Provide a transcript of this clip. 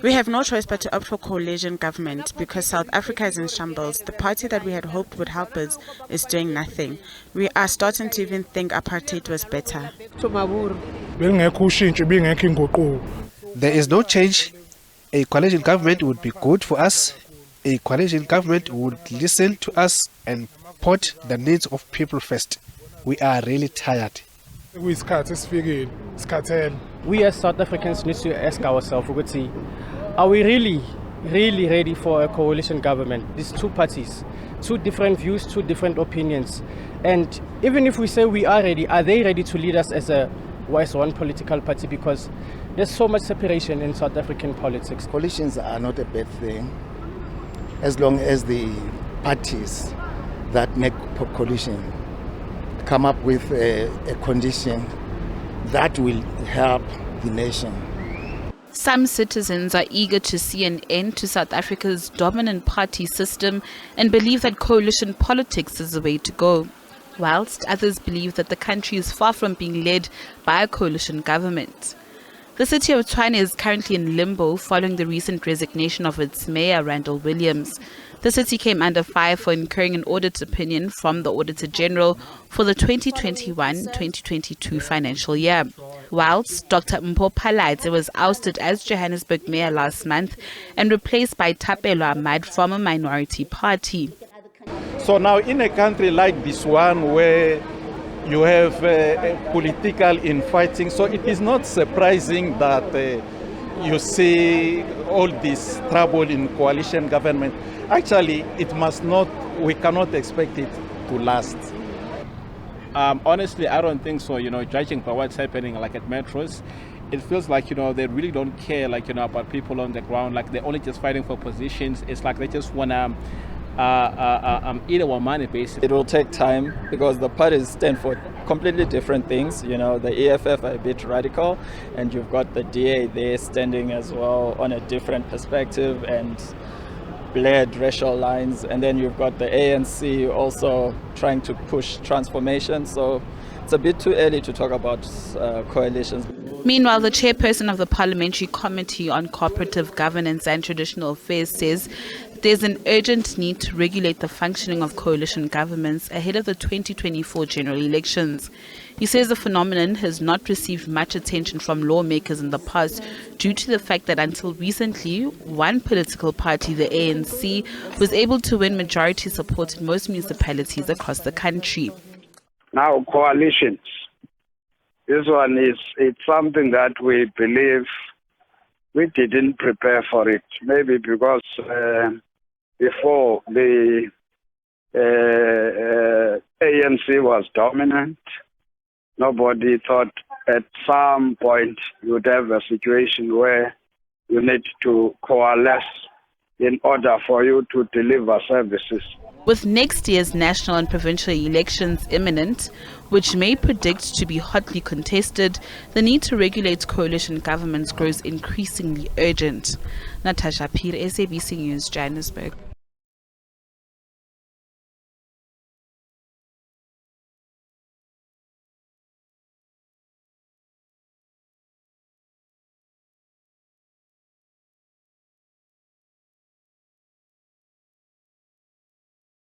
We have no choice but to opt for coalition government because South Africa is in shambles. The party that we had hoped would help us is doing nothing. We are starting to even think apartheid was better. There is no change. A coalition government would be good for us. A coalition government would listen to us and put the needs of people first. We are really tired. We as South Africans need to ask ourselves, are we really ready for a coalition government? These two parties, two different views, two different opinions. And even if we say we are ready, are they ready to lead us as one political party? Because there's so much separation in South African politics. Coalitions are not a bad thing as long as the parties that make coalition come up with a condition that will help the nation. Some citizens are eager to see an end to South Africa's dominant party system and believe that coalition politics is the way to go, whilst others believe that the country is far from being led by a coalition government. The city of Tshwane is currently in limbo following the recent resignation of its mayor, Randall Williams. The city came under fire for incurring an audit opinion from the Auditor General for the 2021-2022 financial year. Whilst Dr. Mpho Phalaitse was ousted as Johannesburg mayor last month and replaced by Thapelo Ahmad from a minority party. So now in a country like this one where you have political infighting, so it is not surprising that you see all this trouble in coalition government. Actually, we cannot expect it to last. Honestly, I don't think so. Judging by what's happening like at metros, it feels like, they really don't care, about people on the ground. Like they're only just fighting for positions. It's like they just want to eat our money, basically. It will take time because the parties stand for completely different things. The EFF are a bit radical, and you've got the DA there standing as well on a different perspective and blurred racial lines, and then you've got the ANC also trying to push transformation. So it's a bit too early to talk about coalitions. Meanwhile, the chairperson of the Parliamentary Committee on Cooperative Governance and Traditional Affairs says there's an urgent need to regulate the functioning of coalition governments ahead of the 2024 general elections. He says the phenomenon has not received much attention from lawmakers in the past due to the fact that until recently, one political party, the ANC, was able to win majority support in most municipalities across the country. Now, coalitions. This one it's something that we believe we didn't prepare for it. Maybe because before the ANC was dominant, nobody thought at some point you would have a situation where you need to coalesce in order for you to deliver services. With next year's national and provincial elections imminent, which may predict to be hotly contested, the need to regulate coalition governments grows increasingly urgent. Natasha Peer, SABC News, Johannesburg.